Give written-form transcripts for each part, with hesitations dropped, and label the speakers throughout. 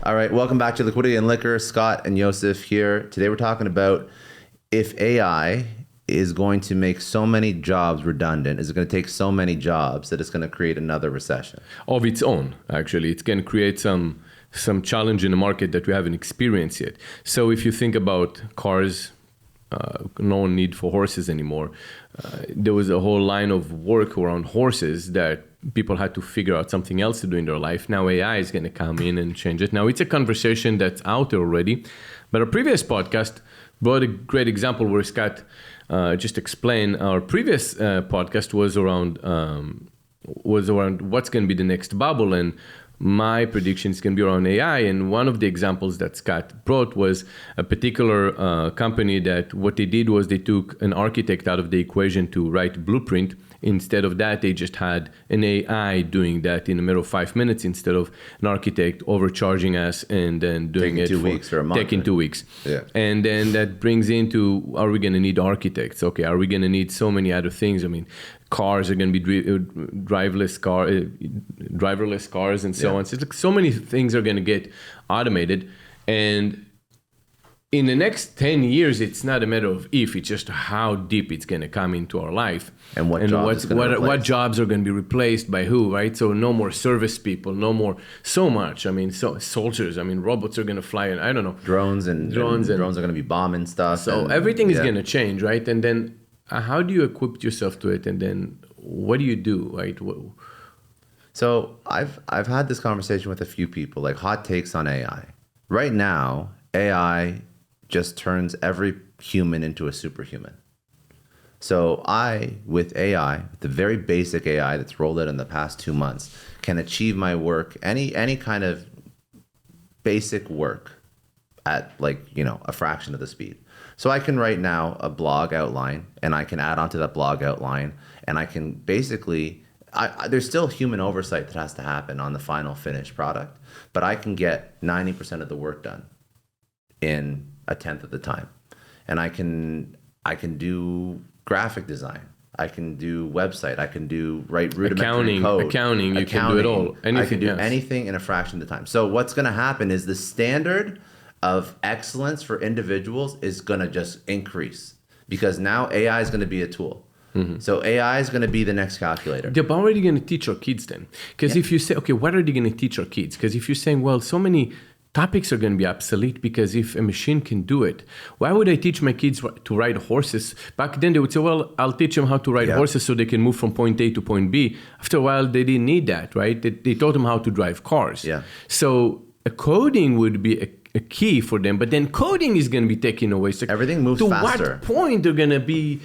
Speaker 1: All right, welcome back to Liquidity and Liquor. Scott and Yosef here. Today we're talking about if AI is going to make so many jobs redundant, is it going to take so many jobs that it's going to create another recession?
Speaker 2: Of its own, actually. It can create some challenge in the market that we haven't experienced yet. So if you think about cars, no need for horses anymore. There was a whole line of work around horses that people had to figure out something else to do in their life. Now AI is going to come in and change it. Now it's a conversation that's out there already. But our previous podcast brought a great example where Scott just explained. Our previous podcast was around what's going to be the next bubble, and my prediction is going to be around AI. And one of the examples that Scott brought was a particular company that what they did was they took an architect out of the equation to write blueprint. Instead of that, they just had an AI doing that in a matter of 5 minutes instead of an architect overcharging us and then doing
Speaker 1: Taking
Speaker 2: it
Speaker 1: 2 weeks or a month.
Speaker 2: Taking 2 weeks.
Speaker 1: Yeah.
Speaker 2: And then that brings into, are we going to need architects? Okay, are we going to need so many other things? I mean, cars are going to be driverless cars and so on. So, it's like so many things are going to get automated. And in the next 10 years, it's not a matter of if, it's just how deep it's going to come into our life.
Speaker 1: And what jobs
Speaker 2: what jobs are going to be replaced by who, right? So no more service people, no more, so much. I mean, so soldiers, I mean, robots are going to fly, and I don't know.
Speaker 1: Drones are going to be bombing stuff.
Speaker 2: So everything is going to change, right? And then how do you equip yourself to it? And then what do you do, right?
Speaker 1: So I've had this conversation with a few people, like hot takes on AI. Right now, AI just turns every human into a superhuman. So with AI, the very basic AI that's rolled out in the past 2 months, can achieve my work, any kind of basic work at a fraction of the speed. So I can write now a blog outline, and I can add onto that blog outline, and I can basically, there's still human oversight that has to happen on the final finished product, but I can get 90% of the work done in a tenth of the time. And I can do graphic design. I can do website. I can write rudimentary code.
Speaker 2: Accounting, you can do it all. Anything,
Speaker 1: I can do anything in a fraction of the time. So what's going to happen is the standard of excellence for individuals is going to just increase, because now AI is going to be a tool. Mm-hmm. So AI is going to be the next calculator.
Speaker 2: They're already going to teach our kids then. Because if you say, okay, what are they going to teach our kids? Because if you're saying, well, so many topics are going to be obsolete because if a machine can do it, why would I teach my kids to ride horses? Back then they would say, well, I'll teach them how to ride horses so they can move from point A to point B. After a while, they didn't need that, right? They taught them how to drive cars. Yeah. So coding would be a key for them, but then coding is going to be taken away. So
Speaker 1: everything moves faster.
Speaker 2: To what point they're going to be,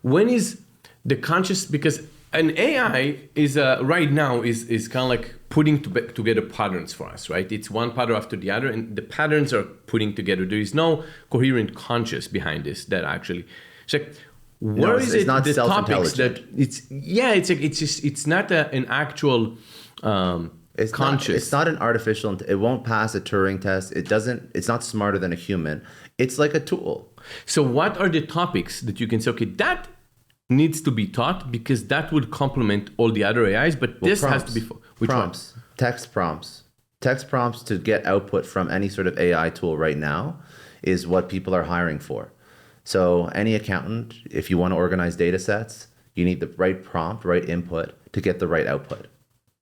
Speaker 2: when is the conscious, because an AI is right now is kind of like putting together patterns for us, right? It's one pattern after the other, and the patterns are putting together. There is no coherent conscious behind this that actually. It's like, where is it?
Speaker 1: Not
Speaker 2: the topics that it's not an actual conscious.
Speaker 1: It's not an artificial. It won't pass a Turing test. It's not smarter than a human. It's like a tool.
Speaker 2: So what are the topics that you can say, okay, that needs to be taught because that would complement all the other AIs, but this has to be
Speaker 1: prompts. Text prompts to get output from any sort of AI tool right now is what people are hiring for. So any accountant, if you want to organize data sets, you need the right prompt, right input to get the right output,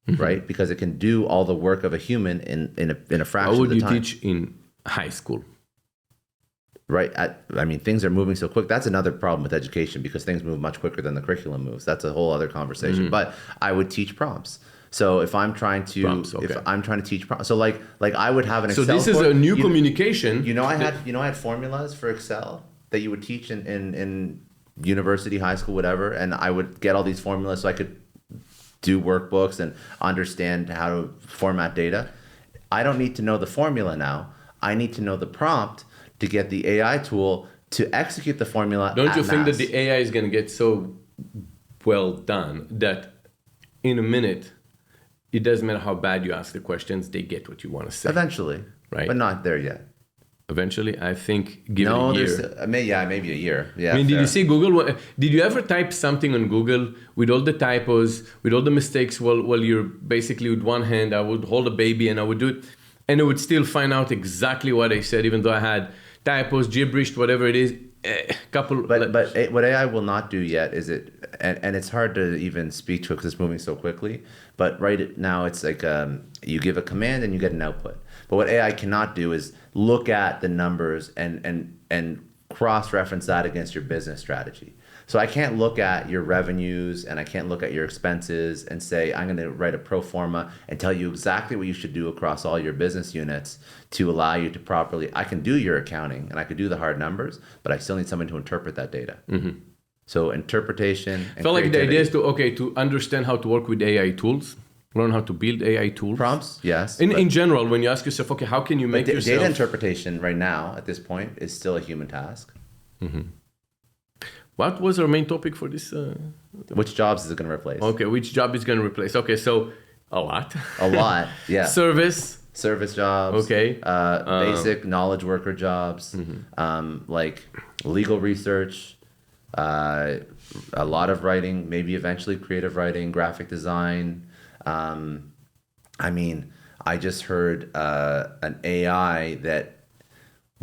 Speaker 1: right? Because it can do all the work of a human in a fraction of the time.
Speaker 2: How would you teach in high school?
Speaker 1: Right. Things are moving so quick. That's another problem with education, because things move much quicker than the curriculum moves. That's a whole other conversation. But I would teach prompts. So if I'm trying to teach prompts, so like I would have an Excel.
Speaker 2: So this is a new communication.
Speaker 1: I had formulas for Excel that you would teach in university, high school, whatever, and I would get all these formulas so I could do workbooks and understand how to format data. I don't need to know the formula now. I need to know the prompt to get the AI tool to execute the formula.
Speaker 2: Don't you think that the AI is going to get so well done that in a minute, it doesn't matter how bad you ask the questions, they get what you want to say?
Speaker 1: Eventually, right? But not there yet.
Speaker 2: Eventually, I think give it a year.
Speaker 1: Maybe a year. Yeah.
Speaker 2: I mean, did you see Google? Did you ever type something on Google with all the typos, with all the mistakes? Well, you're basically with one hand, I would hold a baby and I would do it. and it would still find out exactly what I said, even though I had typos, gibberish, whatever it is.
Speaker 1: But what AI will not do yet is and it's hard to even speak to it because it's moving so quickly. But right now it's like you give a command and you get an output. But what AI cannot do is look at the numbers and cross-reference that against your business strategy. So I can't look at your revenues and I can't look at your expenses and say, I'm going to write a pro forma and tell you exactly what you should do across all your business units to allow you to properly, I can do your accounting and I could do the hard numbers, but I still need someone to interpret that data. Mm-hmm. So interpretation and
Speaker 2: I feel like the idea is to understand how to work with AI tools, learn how to build AI tools.
Speaker 1: Prompts, yes.
Speaker 2: In general, when you ask yourself, okay, how can you make yourself...
Speaker 1: Data interpretation right now at this point is still a human task.
Speaker 2: Mm-hmm. What was our main topic for this?
Speaker 1: Which jobs is it going to replace?
Speaker 2: Okay, which job is going to replace? Okay, so a lot.
Speaker 1: A lot, yeah.
Speaker 2: Service
Speaker 1: jobs.
Speaker 2: Okay.
Speaker 1: Basic knowledge worker jobs. Mm-hmm. Like legal research. A lot of writing. Maybe eventually creative writing, graphic design. I mean, I just heard an AI that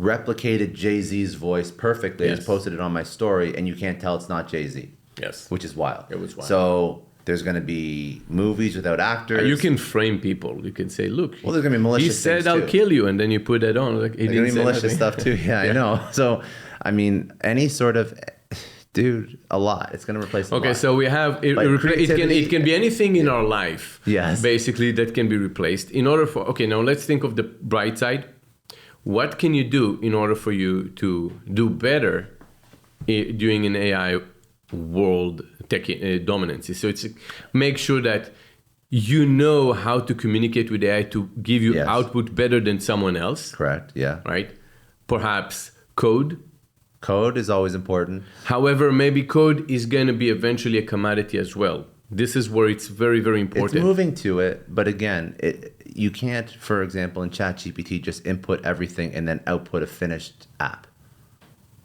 Speaker 1: replicated Jay-Z's voice perfectly.
Speaker 2: Yes.
Speaker 1: I just posted it on my story, and you can't tell it's not Jay-Z.
Speaker 2: Yes.
Speaker 1: Which is wild.
Speaker 2: It was wild.
Speaker 1: So there's going to be movies without actors.
Speaker 2: You can frame people. You can say, look,
Speaker 1: well, there's going to be malicious
Speaker 2: he said
Speaker 1: things
Speaker 2: I'll
Speaker 1: too.
Speaker 2: kill you, and then you put that on. Like,
Speaker 1: there's going to be malicious stuff too. Yeah, I know. So, I mean, any sort of... Dude, a lot. It's going to replace a lot.
Speaker 2: Okay, so we have it can be anything in our life.
Speaker 1: Yes.
Speaker 2: Basically, that can be replaced. In order for now let's think of the bright side. What can you do in order for you to do better during an AI world tech dominance? So it's make sure that you know how to communicate with AI to give you output better than someone else.
Speaker 1: Correct. Yeah.
Speaker 2: Right. Perhaps code.
Speaker 1: Code is always important.
Speaker 2: However, maybe code is going to be eventually a commodity as well. This is where it's very, very important.
Speaker 1: It's moving to it, but again, you can't, for example, in ChatGPT, just input everything and then output a finished app.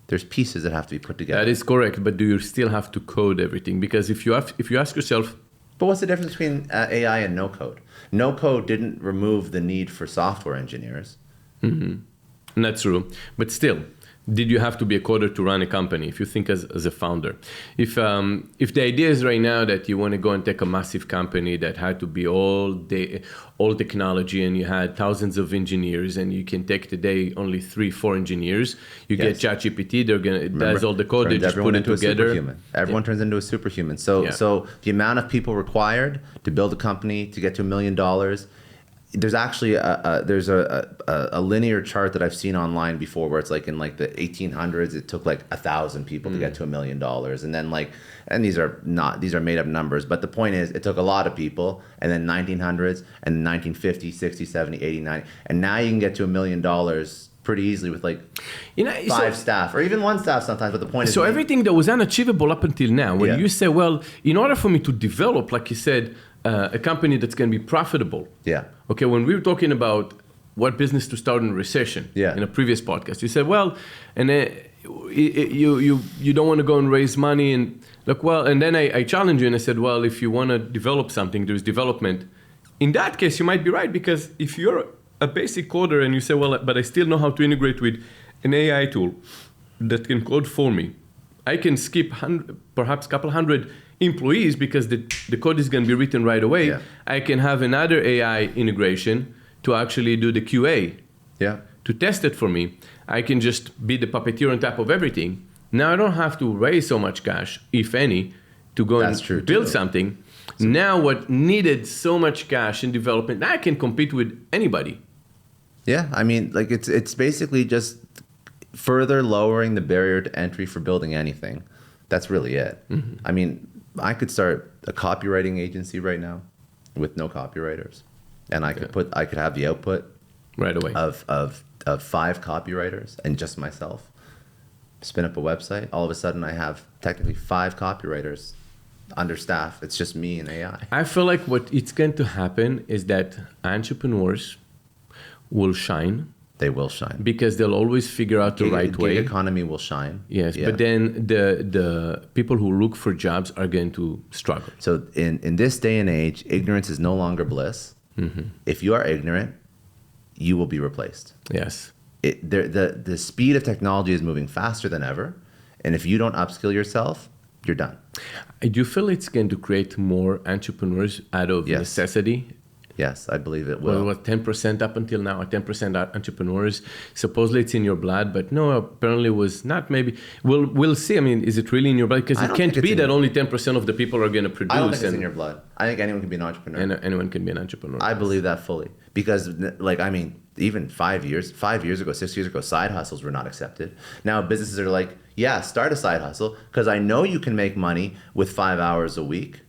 Speaker 1: There's pieces that have to be put together.
Speaker 2: That is correct, but do you still have to code everything? Because if you ask yourself...
Speaker 1: But what's the difference between AI and no code? No code didn't remove the need for software engineers.
Speaker 2: Mm-hmm. And that's true. But still... Did you have to be a coder to run a company? If you think as a founder, if the idea is right now that you want to go and take a massive company that had to be all technology and you had thousands of engineers and you can take today only 3-4 engineers, you get ChatGPT, does all the code, they just put it together.
Speaker 1: Everyone turns into a superhuman. So the amount of people required to build a company to get to $1 million. There's actually a linear chart that I've seen online before where it's like in like the 1800s it took like 1,000 people to get to $1 million, and then and these are made up numbers, but the point is it took a lot of people, and then 1900s and 1950s, 60s, 70s, 80s, 90s, and now you can get to $1 million pretty easily with like 5 staff or even 1 staff sometimes. But the point is,
Speaker 2: so everything that was unachievable up until now, when you say, well, in order for me to develop, like you said, a company that's going to be profitable.
Speaker 1: Yeah.
Speaker 2: Okay, when we were talking about what business to start in a recession in a previous podcast, you said, well, and you don't want to go and raise money and look, well, and then I challenged you and I said, well, if you want to develop something, there's development. In that case, you might be right, because if you're a basic coder and you say, well, but I still know how to integrate with an AI tool that can code for me, I can skip perhaps a couple hundred employees because the code is going to be written right away. Yeah. I can have another AI integration to actually do the QA, to test it for me. I can just be the puppeteer on top of everything. Now I don't have to raise so much cash, if any, to go and build something. Now what needed so much cash in development, I can compete with anybody.
Speaker 1: Yeah, I mean, like it's basically just further lowering the barrier to entry for building anything. That's really it. Mm-hmm. I mean, I could start a copywriting agency right now with no copywriters, and I could have the output
Speaker 2: right away
Speaker 1: of 5 copywriters and just myself. Spin up a website. All of a sudden, I have technically 5 copywriters under staff. It's just me and AI.
Speaker 2: I feel like what it's going to happen is that entrepreneurs will shine.
Speaker 1: They will shine.
Speaker 2: Because they'll always figure out the right way.
Speaker 1: Gig economy will shine.
Speaker 2: Yes, but then the people who look for jobs are going to struggle.
Speaker 1: So in this day and age, ignorance is no longer bliss. Mm-hmm. If you are ignorant, you will be replaced.
Speaker 2: Yes.
Speaker 1: The speed of technology is moving faster than ever. And if you don't upskill yourself, you're done.
Speaker 2: Do you feel it's going to create more entrepreneurs out of
Speaker 1: Yes.
Speaker 2: necessity?
Speaker 1: Yes, I believe it
Speaker 2: Well,
Speaker 1: will.
Speaker 2: 10% up until now, 10% entrepreneurs. Supposedly it's in your blood, but no, apparently was not. Maybe we'll see. I mean, is it really in your blood? Because
Speaker 1: I
Speaker 2: it
Speaker 1: don't
Speaker 2: can't
Speaker 1: think it's
Speaker 2: be
Speaker 1: in
Speaker 2: that
Speaker 1: your-
Speaker 2: only 10% of the people are going to produce.
Speaker 1: I don't think it's
Speaker 2: and,
Speaker 1: in your blood. I think anyone can be an entrepreneur.
Speaker 2: and anyone can be an entrepreneur.
Speaker 1: I believe that fully because, like, I mean, even 5 years ago, 6 years ago, side hustles were not accepted. Now businesses are like, yeah, start a side hustle because I know you can make money with 5 hours a week,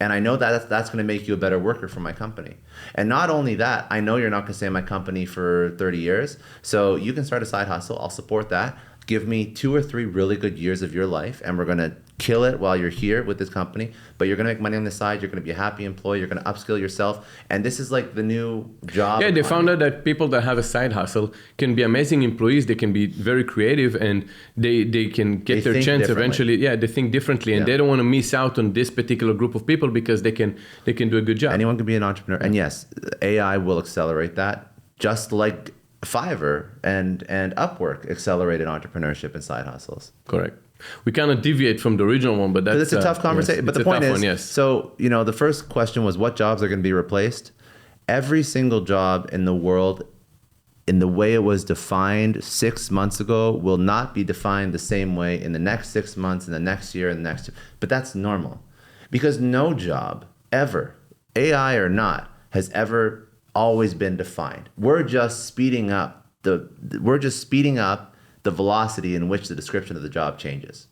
Speaker 1: and I know that that's going to make you a better worker for my company. And not only that, I know you're not going to stay in my company for 30 years, so you can start a side hustle. I'll support that. Give me 2 or 3 really good years of your life, and we're going to kill it while you're here with this company. But you're going to make money on the side. You're going to be a happy employee. You're going to upskill yourself. And this is like the new job.
Speaker 2: Yeah, they
Speaker 1: economy.
Speaker 2: found out that people that have a side hustle can be amazing employees. They can be very creative, and they can get
Speaker 1: They
Speaker 2: their
Speaker 1: think
Speaker 2: chance
Speaker 1: differently.
Speaker 2: eventually. Yeah, they think differently, and
Speaker 1: Yeah.
Speaker 2: they don't want to miss out on this particular group of people because they can do a good job.
Speaker 1: Anyone can be an entrepreneur. And yes, AI will accelerate that, just like Fiverr and Upwork accelerated entrepreneurship and side hustles.
Speaker 2: Correct. We kind of deviate from the original one, but that's
Speaker 1: But it's a tough conversation.
Speaker 2: Yes,
Speaker 1: but the
Speaker 2: it's a
Speaker 1: point
Speaker 2: tough
Speaker 1: is,
Speaker 2: one, yes.
Speaker 1: so, the first question was what jobs are going to be replaced? Every single job in the world, in the way it was defined 6 months ago, will not be defined the same way in the next 6 months, in the next year, and the next year. But that's normal. Because no job ever, AI or not, has ever always been defined. We're just speeding up the velocity in which the description of the job changes.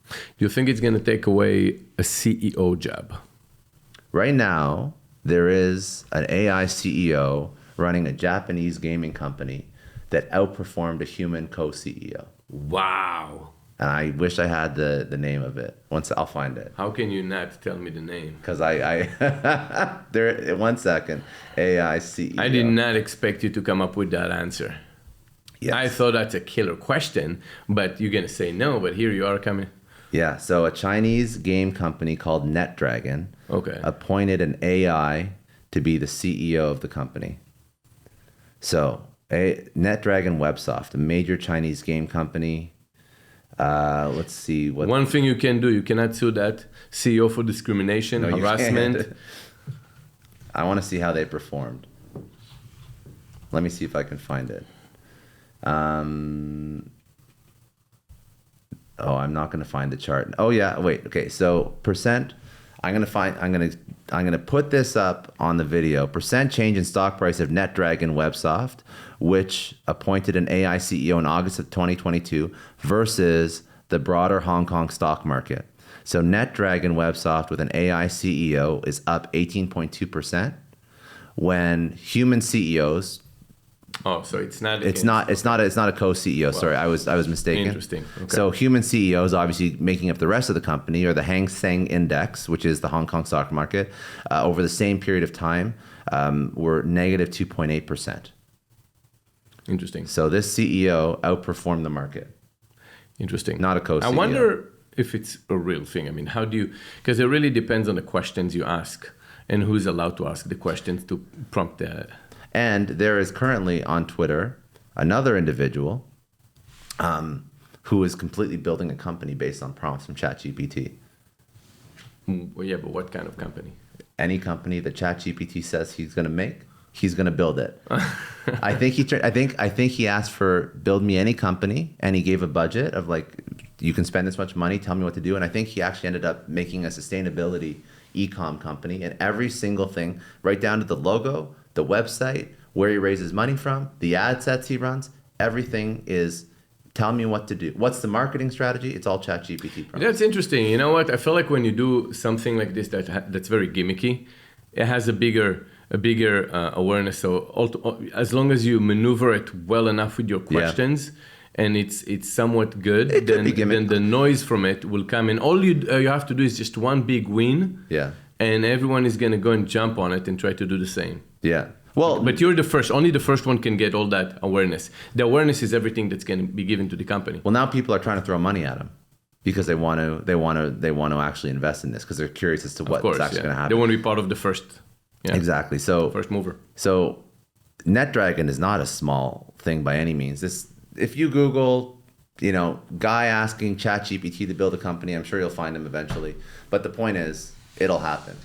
Speaker 2: Do you think it's going to take away a CEO job?
Speaker 1: Right now, there is an AI CEO running a Japanese gaming company that outperformed a human co-CEO.
Speaker 2: Wow.
Speaker 1: And I wish I had the name of it. Once I'll find it.
Speaker 2: How can you not tell me the name?
Speaker 1: Because I there 1 second, AI CEO.
Speaker 2: I did not expect you to come up with that answer.
Speaker 1: Yes.
Speaker 2: I thought that's a killer question, but you're going to say no, but here you are coming.
Speaker 1: Yeah, so a Chinese game company called NetDragon
Speaker 2: Okay.
Speaker 1: appointed an AI to be the CEO of the company. So, NetDragon Websoft, a major Chinese game company. Let's see what.
Speaker 2: One thing you can do, you cannot sue that CEO for discrimination,
Speaker 1: No, you
Speaker 2: harassment.
Speaker 1: can't. I want to see how they performed. Let me see if I can find it. I'm not going to find the chart. Oh yeah, wait. Okay, so percent. I'm gonna put this up on the video. Percent change in stock price of NetDragon Websoft, which appointed an AI CEO in August of 2022, versus the broader Hong Kong stock market. So NetDragon Websoft with an AI CEO is up 18.2%, when human CEOs.
Speaker 2: Oh, so it's not.
Speaker 1: It's not a co-CEO. Sorry, I was mistaken.
Speaker 2: Interesting. Okay.
Speaker 1: So human CEOs, obviously making up the rest of the company, or the Hang Seng Index, which is the Hong Kong stock market, over the same period of time, were negative 2.8%.
Speaker 2: Interesting.
Speaker 1: So this CEO outperformed the market.
Speaker 2: Interesting.
Speaker 1: Not a co-CEO.
Speaker 2: I wonder if it's a real thing. I mean, how do you? Because it really depends on the questions you ask and who's allowed to ask the questions to prompt the.
Speaker 1: And there is currently on Twitter another individual who is completely building a company based on prompts from ChatGPT.
Speaker 2: Well, yeah, but what kind of company?
Speaker 1: Any company that ChatGPT says he's going to make, he's going to build it. I think he asked for build me any company, and he gave a budget of like, you can spend this much money, tell me what to do. And I think he actually ended up making a sustainability e-com company, and every single thing, right down to the logo, the website, where he raises money from, the ad sets he runs, everything is tell me what to do. What's the marketing strategy? It's all ChatGPT prompts.
Speaker 2: That's interesting. You know what? I feel like when you do something like this that's very gimmicky, it has a bigger awareness. So as long as you maneuver it well enough with your questions, and it's somewhat good,
Speaker 1: It could be
Speaker 2: then the noise from it will come in. All you have to do is just one big win, and everyone is going to go and jump on it and try to do the same.
Speaker 1: Yeah. Well,
Speaker 2: But you're the first. Only the first one can get all that awareness. The awareness is everything that's going to be given to the company.
Speaker 1: well, now people are trying to throw money at him because they want to actually invest in this because they're curious as to what's actually going to happen.
Speaker 2: They want to be part of the first. Yeah.
Speaker 1: Exactly. So
Speaker 2: First mover.
Speaker 1: So NetDragon is not a small thing by any means. If you Google, guy asking ChatGPT to build a company, I'm sure you'll find him eventually. But the point is, it'll happen.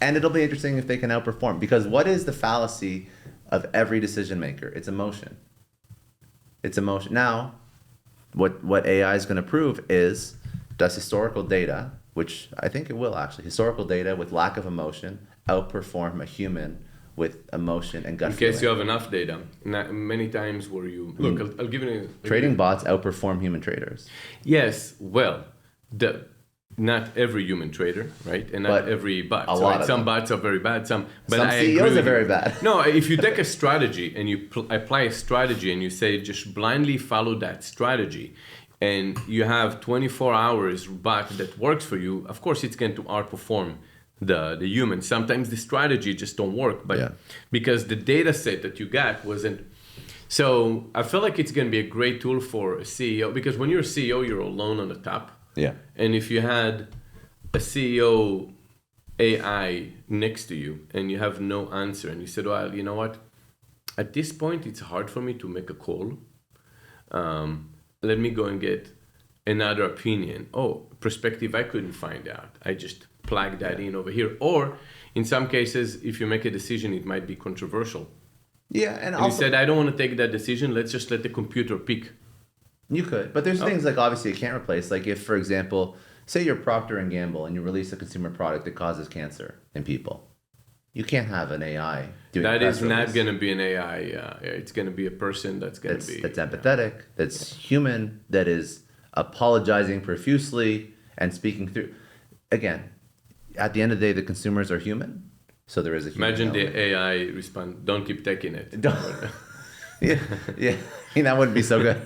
Speaker 1: And it'll be interesting if they can outperform. Because what is the fallacy of every decision maker? It's emotion. It's emotion. Now, what AI is going to prove is, does historical data, which I think it will actually, historical data with lack of emotion outperform a human with emotion and gut feeling?
Speaker 2: In case you have enough data. Many times where you... Look, I'll give you...
Speaker 1: Trading bots outperform human traders.
Speaker 2: Yes, well, not every human trader, right? And not every bot.
Speaker 1: A lot of
Speaker 2: some
Speaker 1: them.
Speaker 2: bots are very bad. Some
Speaker 1: CEOs are very bad.
Speaker 2: No, if you take a strategy and you apply a strategy and you say just blindly follow that strategy, and you have 24 hours bot that works for you, of course it's going to outperform the human. Sometimes the strategy just don't work, but because the data set that you got wasn't. So I feel like it's going to be a great tool for a CEO, because when you're a CEO, you're alone on the top.
Speaker 1: Yeah.
Speaker 2: And if you had a CEO AI next to you and you have no answer, and you said, well, you know what? At this point, it's hard for me to make a call. Let me go and get another opinion. Oh, perspective I couldn't find out. I just plug that in over here. Or in some cases, if you make a decision, it might be controversial.
Speaker 1: Yeah, and also,
Speaker 2: you said, I don't want to take that decision. Let's just let the computer pick.
Speaker 1: You could, but there's things like obviously you can't replace. Like if, for example, say you're Procter & Gamble and you release a consumer product that causes cancer in people. You can't have an AI doing that.
Speaker 2: That is not going to be an AI. It's going to be a person that's going to be...
Speaker 1: That's empathetic, that's human, that is apologizing profusely and speaking through. Again, at the end of the day, the consumers are human, so there is a human
Speaker 2: Imagine
Speaker 1: element.
Speaker 2: the AI respond, don't keep taking it.
Speaker 1: Yeah. That wouldn't be so good.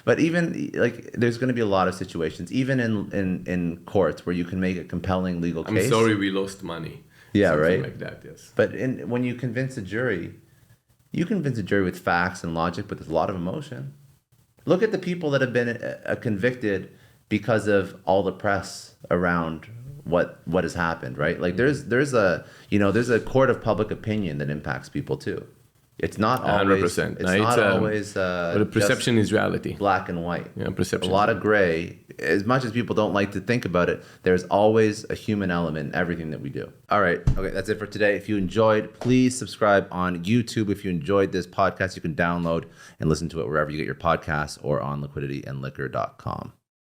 Speaker 1: But even like there's going to be a lot of situations, even in courts, where you can make a compelling legal case.
Speaker 2: I'm sorry we lost money.
Speaker 1: Yeah,
Speaker 2: Something
Speaker 1: right.
Speaker 2: like that, yes.
Speaker 1: But when you convince a jury, you convince a jury with facts and logic, but there's a lot of emotion. Look at the people that have been convicted because of all the press around what has happened, right? Like there's a court of public opinion that impacts people too. It's not always
Speaker 2: 100%.
Speaker 1: It's not always
Speaker 2: but the perception is reality.
Speaker 1: Black and white.
Speaker 2: Yeah, perception.
Speaker 1: A lot of gray. As much as people don't like to think about it, there's always a human element in everything that we do. All right. Okay, that's it for today. If you enjoyed, please subscribe on YouTube. If you enjoyed this podcast, you can download and listen to it wherever you get your podcasts or on liquidityandliquor.com.